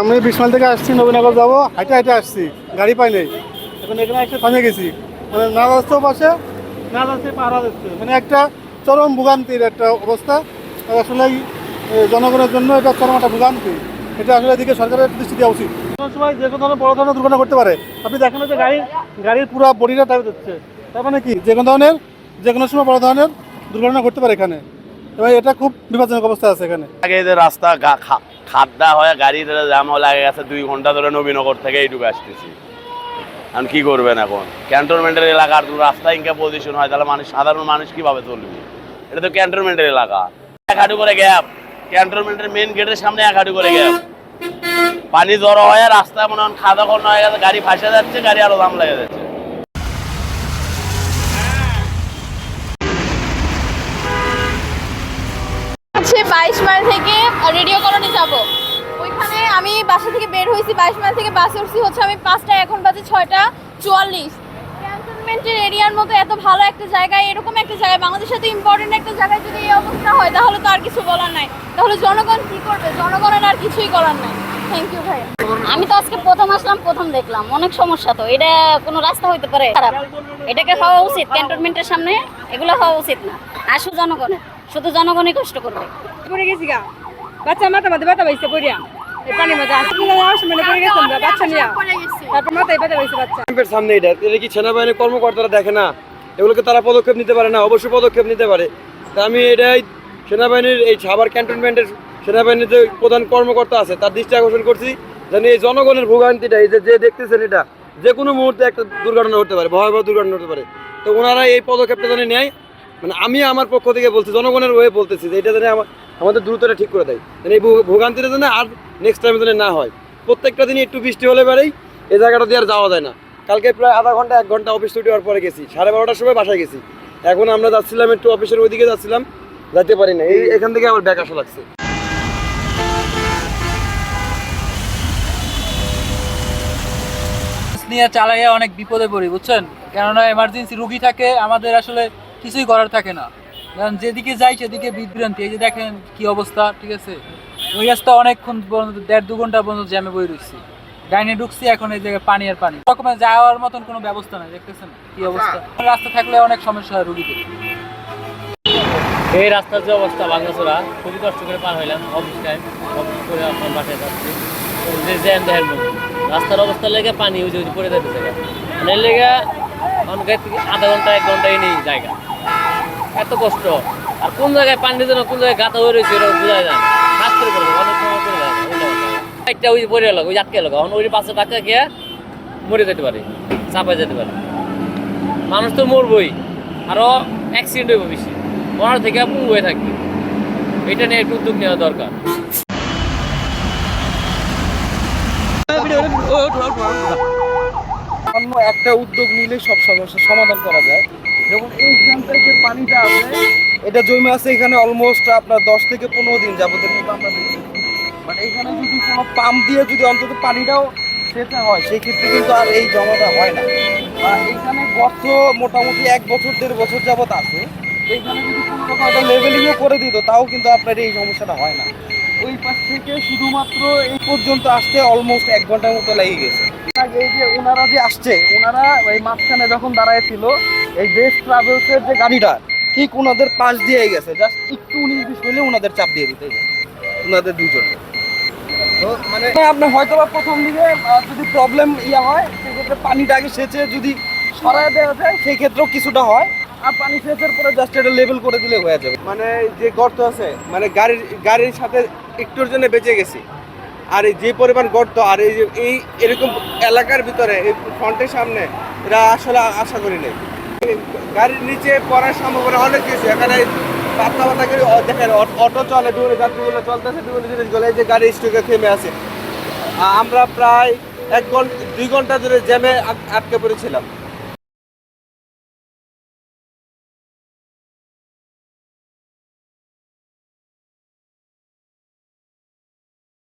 আমি 20 মাইল থেকে আসছি, নবীনগর যাবো, হাইটে হাইটে আসছি, গাড়ি পাই নাই। এখন এখানে এসে থামে গেছি, মানে না রাস্তাও পাশে না রাস্তা পাহারা দিচ্ছে, মানে একটা চরম ভোগান্তির একটা অবস্থা। আসলে জনগণের জন্য এটা চরম একটা ভোগান্তি। এটা আসলে এদিকে সরকারের দৃষ্টি দেওয়া উচিত। কোনো সময় যে কোনো ধরনের বড় ধরনের দুর্ঘটনা করতে পারে। আপনি দেখেন যে গাড়ির পুরো বডিটা টাইপ দিচ্ছে, তার মানে কি যে কোনো সময় বড় ধরনের দুর্ঘটনা ঘটতে পারে এখানে, এবং এটা খুব বিপজ্জনক অবস্থা আছে এখানে। আগে যে রাস্তা খাদ্দা হয়ে গাড়ির জ্যাম লাগে গেছে, 2 ঘন্টা ধরে নবীনগর থেকে এইটুকু আসতেছি। এখন কি করবেন? এখন ক্যান্টনমেন্টের এলাকার রাস্তা ইনকা পজিশন হয়, তাহলে সাধারণ মানুষ কিভাবে চলবে? এটা তো ক্যান্টনমেন্টের এলাকা, 1 হাঁটু করে গ্যাপ, ক্যান্টনমেন্টের মেন গেটের সামনে 1 হাঁটু করে গ্যাপ। পানি জড়ো হয়, রাস্তা মনে হয় খাদা খন্ড হয়ে গেছে, গাড়ি ফাঁসে যাচ্ছে, গাড়ি আরো দাম লেগে যাচ্ছে। হচ্ছে 22 মাইল থেকে রেডিও কলোনি যাব। ওইখানে আমি বাসা থেকে বের হয়েছি, 22 মাইল থেকে বাসে উঠছি হচ্ছে আমি 5টা, এখন বাজে 6টা 44। ক্যান্টনমেন্টের এরিয়ার মতো এত ভালো একটা জায়গায়, এরকম একটা জায়গায়, বাংলাদেশের এত ইম্পর্টেন্ট একটা জায়গায় যদি এই অবস্থা হয়, তাহলে তো আর কিছু বলার নাই। তাহলে জনগণ কি করবে? জনগণের আর কিছুই করার নাই। থ্যাংক ইউ ভাই। আমি তো আজকে প্রথম আসলাম, প্রথম দেখলাম অনেক সমস্যা। তো এটা কোনো রাস্তা হইতে পারে খারাপ? এটাকে হওয়া উচিত ক্যান্টনমেন্টের সামনে, এগুলো হওয়া উচিত না। আসু জনগণের, শুধু জনগণই কষ্ট করবে। পড়ে গেছি গা, বাচ্চা মাথা মাথা ব্যথা পাইছে পড়িয়া, এই পানির মধ্যে মানে পড়ে গেছিলাম বাচ্চা নিয়ে, তারপর মাথায় ব্যথা পাইছে বাচ্চা। ক্যাম্পের সামনে এটা কি সেনাবাহিনীর কর্মকর্তারা দেখে না? এগুলোকে তারা পদক্ষেপ নিতে পারে না? অবশ্যই পদক্ষেপ নিতে পারে। তা আমি এটাই সেনাবাহিনীর, এই সাভার ক্যান্টনমেন্টের সেনাবাহিনীর যে প্রধান কর্মকর্তা আছে তার দৃষ্টি আকর্ষণ করছি, যেন এই জনগণের ভোগান্তিটা, এই যে দেখতেছেন, এটা যে কোনো মুহূর্তে একটা দুর্ঘটনা হতে পারে, ভয়াবহ দুর্ঘটনা হতে পারে। তো ওনারা এই পদক্ষেপটা যেন নেয়, মানে আমি আমার পক্ষ থেকে বলছি, জনগণের হয়ে বলতেছি যে এটা যেন আমাদের দ্রুত ঠিক করে দেয়, মানে এই ভোগান্তিটা যেন আর নেক্সট টাইম যেন না হয়। প্রত্যেকটা দিনই একটু বৃষ্টি হলে পারেই এই জায়গাটা দিয়ে আর যাওয়া যায় না। কালকে প্রায় আধা ঘন্টা 1 ঘন্টা অফিস ছুটি হওয়ার পরে গেছি, 12:30টার সময় বাসায় গেছি। এখন আমরা যাচ্ছিলাম একটু অফিসের ওইদিকে যাচ্ছিলাম, যেতে পারি না, এখান থেকে আবার ব্যাক আসা লাগছে। নিয়ে চালাইয়া অনেক বিপদে পড়ি, বুঝছেন? কেননা এমার্জেন্সি রুগী থাকে, আমাদের আসলে কিছুই করার থাকে না, কারণ যেদিকে যাই সেদিকে বিভ্রান্তি। এই যে দেখেন কি অবস্থা, ঠিক আছে? ওই রাস্তা অনেকক্ষণ পর্যন্ত 1.5-2 ঘন্টা পর্যন্ত জ্যামে বই রয়েছি, ডাইনে ঢুকছি, এখন এই জায়গায় পানি আর পানি, রকমের যাওয়ার মতন কোনো ব্যবস্থা নাই। দেখতেছেন কি অবস্থা, রাস্তা থাকলে অনেক সমস্যা হয় রুগীদের। এই রাস্তার যে অবস্থা ভাঙাচোরা, খুবই কষ্ট করে পার হইলাম। অফিস টাইম, অফিস করে আপনার বাসায় যাচ্ছি, যে জ্যাম দেখেন রাস্তার অবস্থা লেগে পানি ওই যে পড়ে যাচ্ছে জায়গা, মানে লেগে অনেক আধা ঘন্টা 1 ঘন্টা নেই জায়গা, এত কষ্ট। আর কোন জায়গায় পানির জন্য কোন জায়গায় গাঁথা হয়ে রয়েছে এটা বোঝা যায় না, হাত করে পড়ে অনেক সময় পড়ে যায় না। একটা ওই পড়ে গেল, ওই আটকে গেল, এখন ওই পাশে ধাক্কা খেয়ে মরে যেতে পারে, চাপায় যেতে পারে। মানুষ তো মরবই, আরও অ্যাক্সিডেন্ট হইব বেশি, মরার থেকে পুঙ্গ হয়ে থাকবে। এটা নিয়ে একটু উদ্যোগ নেওয়া দরকার। অন্য একটা উদ্যোগ নিলে সব সমস্যার সমাধান করা যায়। যেমন এইখান থেকে পানিটা আছে, এটা জমে আছে এখানে অলমোস্ট আপনার 10 থেকে 15 দিন যাবতের মতো আমরা দেখি। মানে এখানে যদি কোনো পাম্প দিয়ে যদি অন্তত পানিটাও সেটা হয়, সেই ক্ষেত্রে কিন্তু আর এই জমাটা হয় না। এইখানে গর্ত মোটামুটি 1 বছর 1.5 বছর যাবত আছে। এইখানে যদি কোনো রকম একটা লেভেলিংও করে দিত, তাও কিন্তু আপনার এই সমস্যাটা হয় না। ওই পাশ থেকে শুধুমাত্র এই পর্যন্ত আসতে অলমোস্ট 1 ঘন্টার মতো লেগে গেছে। এই যে ওনারা যে আসছে, ওনারা এই মাঝখানে যখন দাঁড়ায় ছিল, এই দেশ ট্রাভেলসের যে গাড়িটা ঠিক ওনাদের পাশ দিয়ে গেছে, জাস্ট একটু 19-20 হলে ওনাদের চাপ দিয়ে দিতে যায় ওনাদের দুজনে। তো মানে আপনার হয়তো বা প্রথম দিকে যদি প্রবলেম হয়, সেক্ষেত্রে পানিটা আগে সেচে যদি সরাই দেওয়া যায়, সেই ক্ষেত্রেও কিছুটা হয়। আর পানি সেচের পরে জাস্ট এটা লেভেল করে দিলে হয়ে যাবে। মানে যে গর্ত আছে, মানে গাড়ির সাথে একটুর জন্য বেঁচে গেছি। আর এই যে পরিমাণ গর্ত, আর এই যে এরকম এলাকার ভিতরে এই ফ্রন্টের সামনে, এরা আসলে আশা করি নাই। গাড়ির নিচে পড়ার সম্ভাবনা অনেক কিছু। এখানে পাতা করে দেখেন, অটো চলে, বিভিন্ন যাত্রীগুলো চলতেছে, বিভিন্ন জিনিসগুলো, এই যে গাড়ি স্টকে থেমে আছে। আমরা প্রায় 2 ঘন্টা ধরে জ্যামে আটকে পড়েছিলাম।